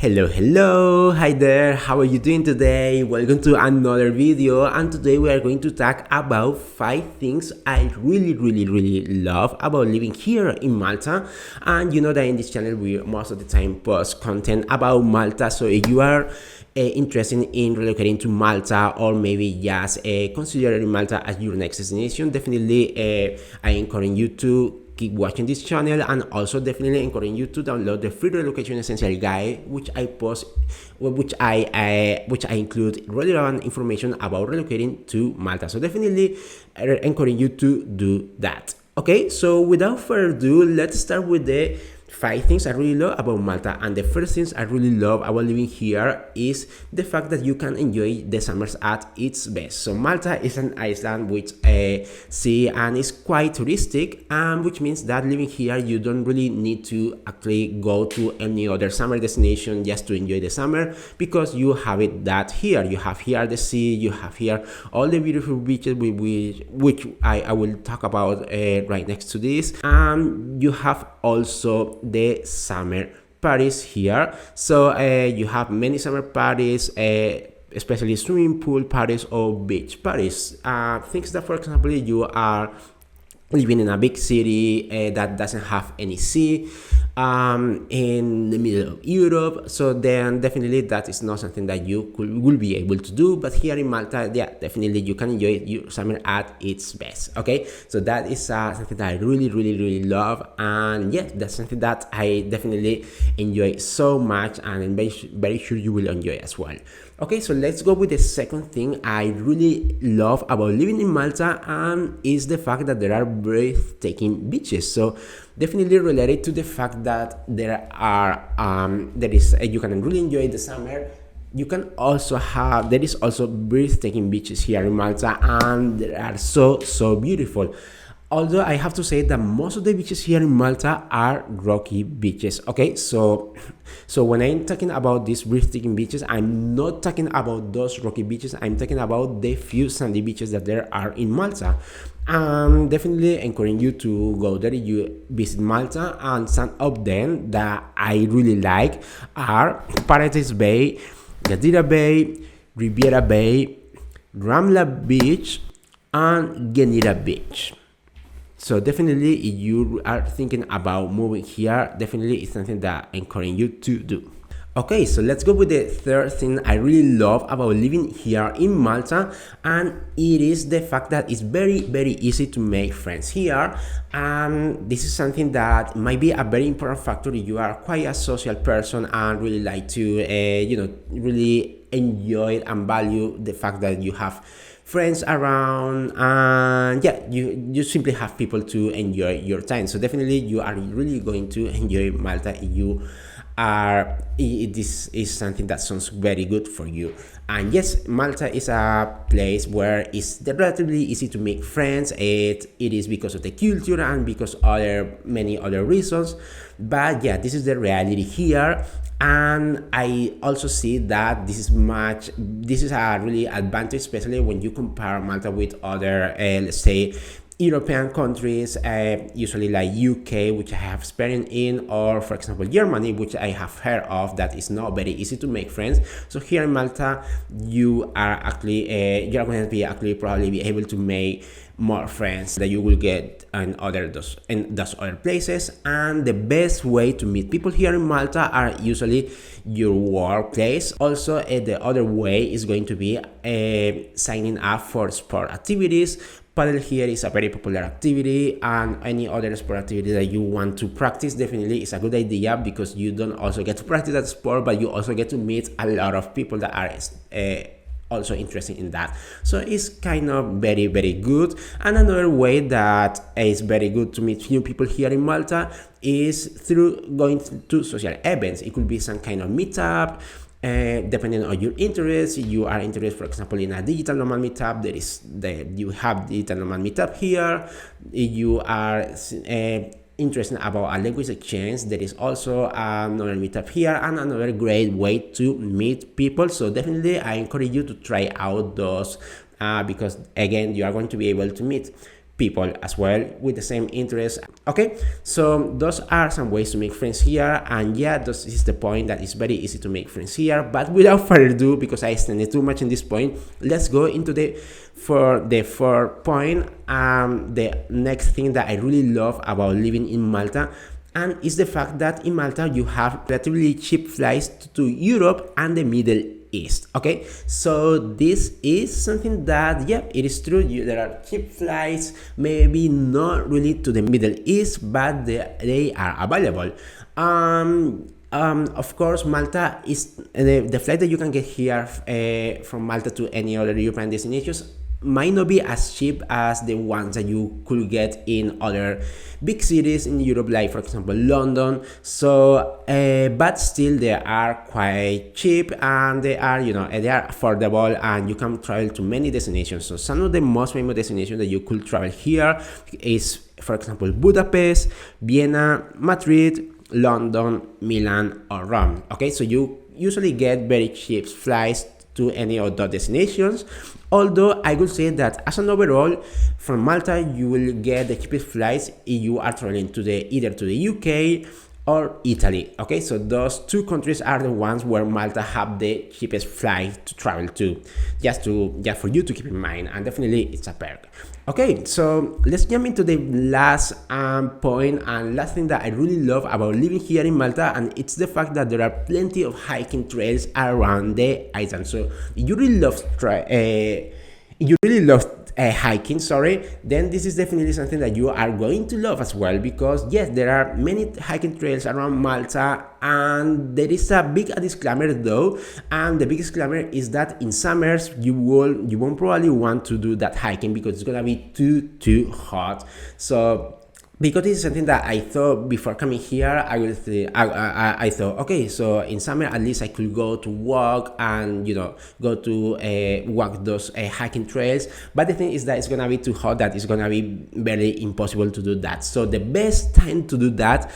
Hello, hi there, how are you doing today? Welcome to another video, and today we are going to talk about 5 things I really love about living here in Malta. And you know that in this channel we most of the time post content about Malta, so if you are interested in relocating to Malta, or maybe just considering Malta as your next destination, definitely I encourage you to keep watching this channel, and also definitely encourage you to download the free relocation essential guide, which I post, which I include relevant information about relocating to Malta. So definitely encourage you to do that. Okay, so without further ado, let's start with the 5 things I really love about Malta. And the first things I really love about living here is the fact that you can enjoy the summers at its best. So Malta is an island with a sea and is quite touristic, which means that living here you don't really need to actually go to any other summer destination just to enjoy the summer, because you have it that here. You have here the sea, you have here all the beautiful beaches which I will talk about right next to this. You have also the summer parties here. So you have many summer parties, especially swimming pool parties or beach parties. Things that, for example, you are living in a big city that doesn't have any sea, in the middle of Europe, so then definitely that is not something that you will be able to do. But here in Malta, yeah, definitely you can enjoy your summer at its best. Okay, so that is something that I really love, and yeah, that's something that I definitely enjoy so much, and I'm very sure you will enjoy as well. Okay, so let's go with the second thing I really love about living in Malta, and is the fact that there are breathtaking beaches. So definitely related to the fact that there is you can really enjoy the summer. You can also have, there is also breathtaking beaches here in Malta, and they are so beautiful. Although I have to say that most of the beaches here in Malta are rocky beaches. Okay, so when I'm talking about these breathtaking beaches, I'm not talking about those rocky beaches. I'm talking about the few sandy beaches that there are in Malta. Definitely encourage you to go there. You visit Malta, and some of them that I really like are Paradise Bay, Gadira Bay, Riviera Bay, Ramla Beach, and Genira Beach. So definitely, if you are thinking about moving here, definitely it's something that I encourage you to do. Okay, so let's go with the third thing I really love about living here in Malta, and it is the fact that it's very easy to make friends here. And this is something that might be a very important factor if you are quite a social person and really like to, really enjoy and value the fact that you have friends around, and yeah, you simply have people to enjoy your time. So definitely you are really going to enjoy Malta if you are, this is something that sounds very good for you. And yes, Malta is a place where it's relatively easy to make friends. It is because of the culture and because many other reasons. But yeah, this is the reality here. And I also see that this is a really advantage, especially when you compare Malta with other, let's say, European countries, usually like UK, which I have experience in, or for example Germany, which I have heard of, that is not very easy to make friends. So here in Malta, you are actually you're going to be actually probably be able to make more friends that you will get in those other places. And the best way to meet people here in Malta are usually your workplace. Also, the other way is going to be signing up for sport activities. Paddle here is a very popular activity, and any other sport activity that you want to practice definitely is a good idea, because you don't also get to practice that sport, but you also get to meet a lot of people that are also interested in that. So it's kind of very good. And another way that is very good to meet new people here in Malta is through going to social events. It could be some kind of meetup. Depending on your interests, you are interested, for example, in a digital nomad meetup. You have digital nomad meetup here. If you are interested about a language exchange, there is also another meetup here, and another great way to meet people. So definitely I encourage you to try out those, because again, you are going to be able to meet people as well with the same interests. Okay, so those are some ways to make friends here, and yeah, this is the point that it's very easy to make friends here. But without further ado, because I extended too much in this point, let's go into the fourth point. The next thing that I really love about living in Malta, and it's the fact that in Malta you have relatively cheap flights to Europe and the Middle East. Okay, so this is something that, yeah, it is true. There are cheap flights, maybe not really to the Middle East, but they are available. Of course, Malta is the flight that you can get here from Malta to any other European destinations might not be as cheap as the ones that you could get in other big cities in Europe, like for example London. So but still they are quite cheap, and they are, they are affordable, and you can travel to many destinations. So some of the most famous destinations that you could travel here is, for example, Budapest, Vienna, Madrid, London, Milan, or Rome. Okay, so you usually get very cheap flights to any of the destinations. Although I would say that as an overall, from Malta you will get the cheapest flights if you are traveling to either to the UK or Italy. Okay, so those two countries are the ones where Malta have the cheapest flight to travel to. Just for you to keep in mind, and definitely it's a perk. Okay, so let's jump into the last point and last thing that I really love about living here in Malta, and it's the fact that there are plenty of hiking trails around the island. So if you really love hiking, then this is definitely something that you are going to love as well, because yes, there are many hiking trails around Malta, and there is a big disclaimer though, and the biggest disclaimer is that in summers you won't probably want to do that hiking because it's gonna be too hot. So because this is something that I thought before coming here, I thought, okay, so in summer at least I could go to walk and go to walk those hiking trails. But the thing is that it's gonna be too hot, that it's gonna be very impossible to do that. So the best time to do that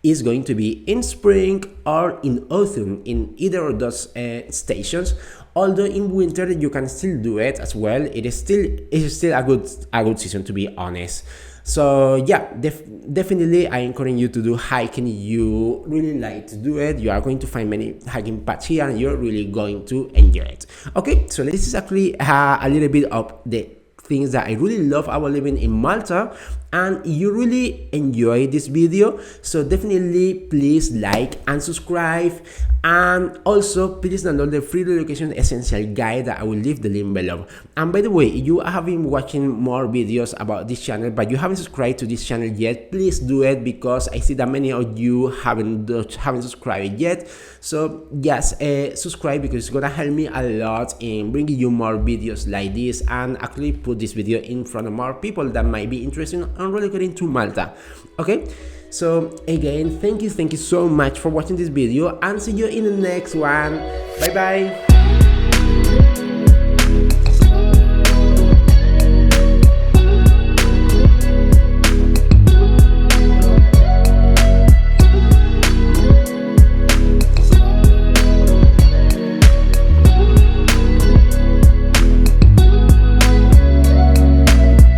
is going to be in spring or in autumn, in either of those stations. Although in winter you can still do it as well. It is still a good season, to be honest. So yeah, definitely I encourage you to do hiking. You really like to do it. You are going to find many hiking paths here, and you're really going to enjoy it. Okay, so this is actually a little bit of the things that I really love about living in Malta. And you really enjoy this video, so definitely please like and subscribe, and also please download the free relocation essential guide that I will leave the link below. And by the way, if you have been watching more videos about this channel but you haven't subscribed to this channel yet, please do it, because I see that many of you haven't subscribed yet. So yes, subscribe, because it's gonna help me a lot in bringing you more videos like this, and actually put this video in front of more people that might be interested in relocating to Malta. Okay, so again, thank you so much for watching this video, and see you in the next one. Bye bye.